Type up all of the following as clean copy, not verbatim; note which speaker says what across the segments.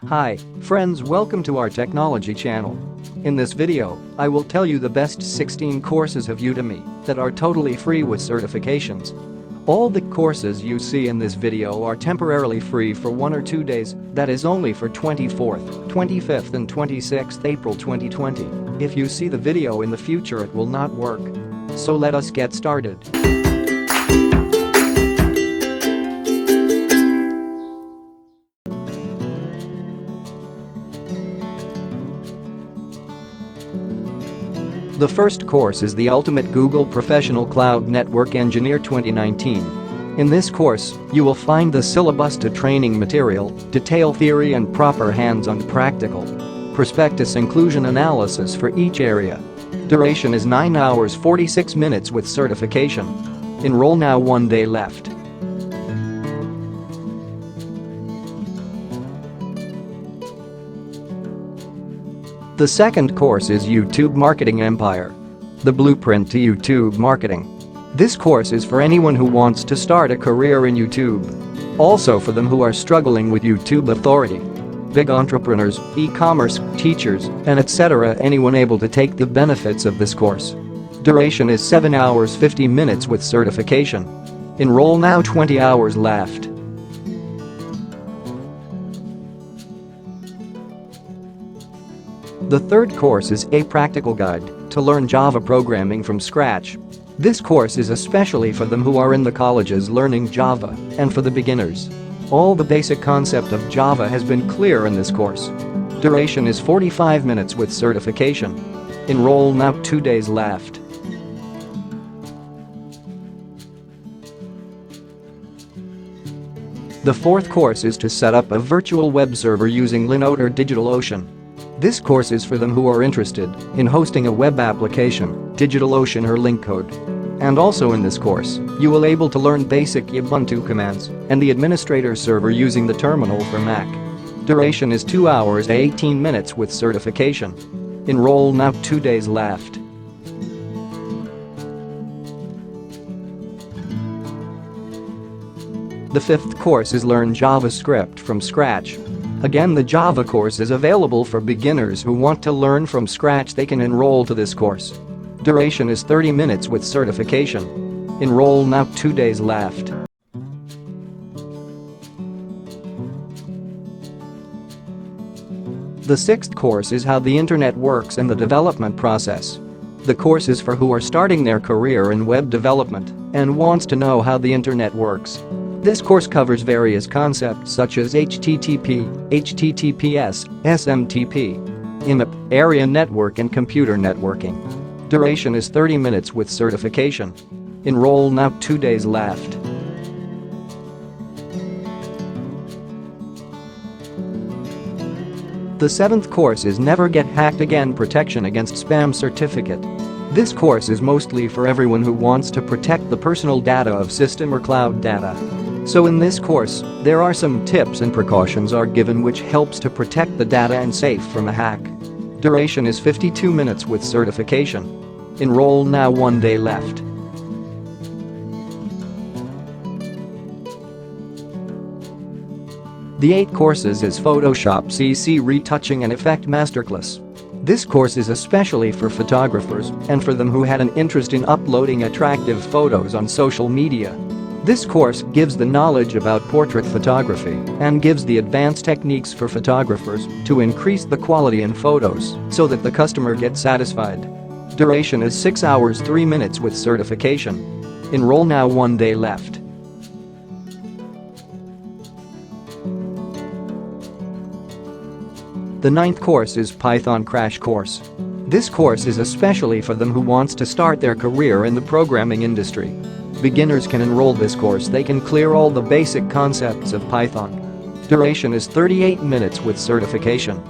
Speaker 1: Hi, friends, welcome to our technology channel. In this video, I will tell you the best 16 courses of Udemy that are totally free with certifications. All the courses you see in this video are temporarily free for 1 or 2 days, that is only for 24th, 25th and 26th April 2020. If you see the video in the future it will not work. So let us get started. The first course is the Ultimate Google Professional Cloud Network Engineer 2019. In this course, you will find the syllabus to training material, detail theory and proper hands-on practical. Prospectus inclusion analysis for each area. Duration is 9 hours 46 minutes with certification. Enroll now, 1 day left. The second course is YouTube Marketing Empire. The Blueprint to YouTube Marketing. This course is for anyone who wants to start a career in YouTube. Also for them who are struggling with YouTube authority. Big entrepreneurs, e-commerce, teachers, and etc. Anyone able to take the benefits of this course. Duration is 7 hours 50 minutes with certification. Enroll now, 20 hours left. The third course is A Practical Guide to Learn Java Programming from Scratch. This course is especially for them who are in the colleges learning Java and for the beginners. All the basic concept of Java has been clear in this course. Duration is 45 minutes with certification. Enroll now, 2 days left. The fourth course is to set up a virtual web server using Linode or DigitalOcean. This course is for them who are interested in hosting a web application, DigitalOcean or LinkCode. And also in this course, you will able to learn basic Ubuntu commands and the administrator server using the terminal for Mac. Duration is 2 hours 18 minutes with certification. Enroll now, 2 days left. The fifth course is Learn JavaScript from Scratch. Again, the Java course is available for beginners who want to learn from scratch. They can enroll to this course. Duration is 30 minutes with certification. Enroll now, 2 days left. The sixth course is How the Internet Works and the Development Process. The course is for who are starting their career in web development and wants to know how the internet works. This course covers various concepts such as HTTP, HTTPS, SMTP, IMAP, area network and computer networking. Duration is 30 minutes with certification. Enroll now, 2 days left. The seventh course is Never Get Hacked Again Protection Against Spam Certificate. This course is mostly for everyone who wants to protect the personal data of system or cloud data. So in this course, there are some tips and precautions are given which helps to protect the data and safe from a hack. Duration is 52 minutes with certification. Enroll now, 1 day left. The 8 courses is Photoshop CC Retouching and Effect Masterclass. This course is especially for photographers and for them who had an interest in uploading attractive photos on social media. This course gives the knowledge about portrait photography and gives the advanced techniques for photographers to increase the quality in photos so that the customer gets satisfied. Duration is 6 hours 3 minutes with certification. Enroll now, 1 day left. The 9th course is Python Crash Course. This course is especially for them who wants to start their career in the programming industry. Beginners can enroll this course. They can clear all the basic concepts of Python. Duration is 38 minutes with certification.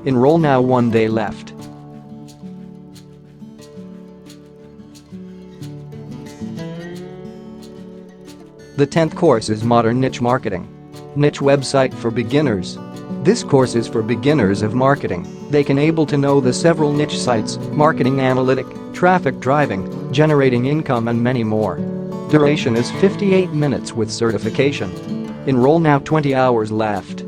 Speaker 1: Enroll now, 1 day left. The 10th course is Modern Niche Marketing. Niche Website for Beginners. This course is for beginners of marketing. They can able to know the several niche sites, marketing analytic, traffic driving, generating income and many more. Duration is 58 minutes with certification. Enroll now, 20 hours left.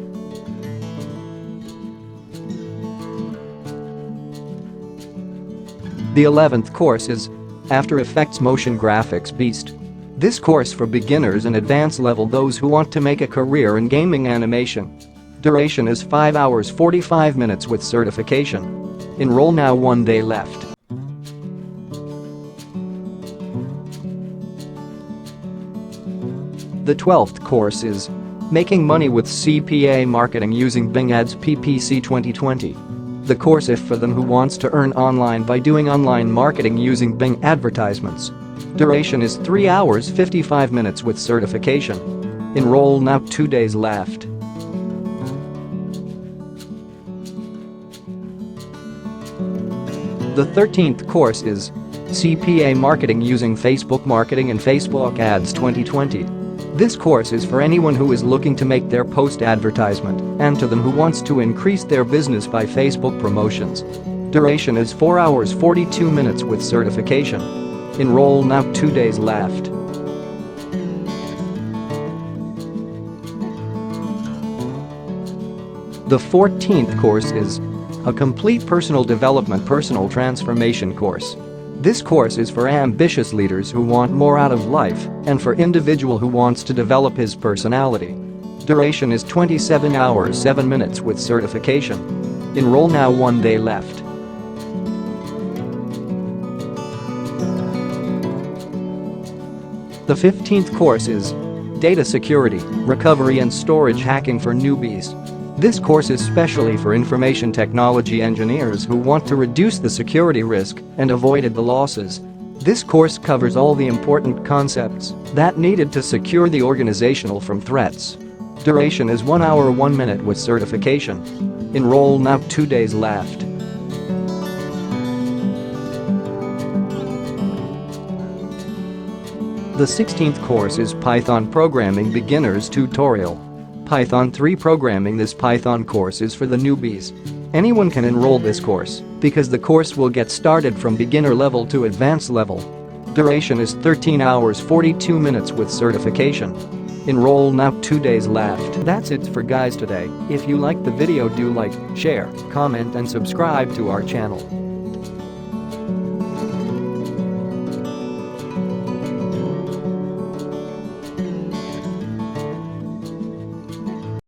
Speaker 1: The 11th course is After Effects Motion Graphics Beast. This course for beginners and advanced level those who want to make a career in gaming animation. Duration is 5 hours 45 minutes with certification. Enroll now, 1 day left. The 12th course is Making Money with CPA Marketing Using Bing Ads PPC 2020. The course is for them who wants to earn online by doing online marketing using Bing advertisements. Duration is 3 hours 55 minutes with certification. Enroll now, 2 days left. The 13th course is CPA Marketing Using Facebook Marketing and Facebook Ads 2020. This course is for anyone who is looking to make their post advertisement and to them who wants to increase their business by Facebook promotions. Duration is 4 hours 42 minutes with certification. Enroll now, 2 days left. The 14th course is a complete personal development personal transformation course. This course is for ambitious leaders who want more out of life and for individual who wants to develop his personality. Duration is 27 hours 7 minutes with certification. Enroll now, 1 day left. The 15th course is Data Security, Recovery and Storage Hacking for Newbies. This course is specially for information technology engineers who want to reduce the security risk and avoid the losses. This course covers all the important concepts that needed to secure the organizational from threats. Duration is 1 hour 1 minute with certification. Enroll now, 2 days left. The 16th course is Python Programming Beginners Tutorial. Python 3 Programming. This Python course is for the newbies. Anyone can enroll this course because the course will get started from beginner level to advanced level. Duration is 13 hours 42 minutes with certification. Enroll now, 2 days left. That's it for guys today. If you liked the video, do like, share, comment and subscribe to our channel.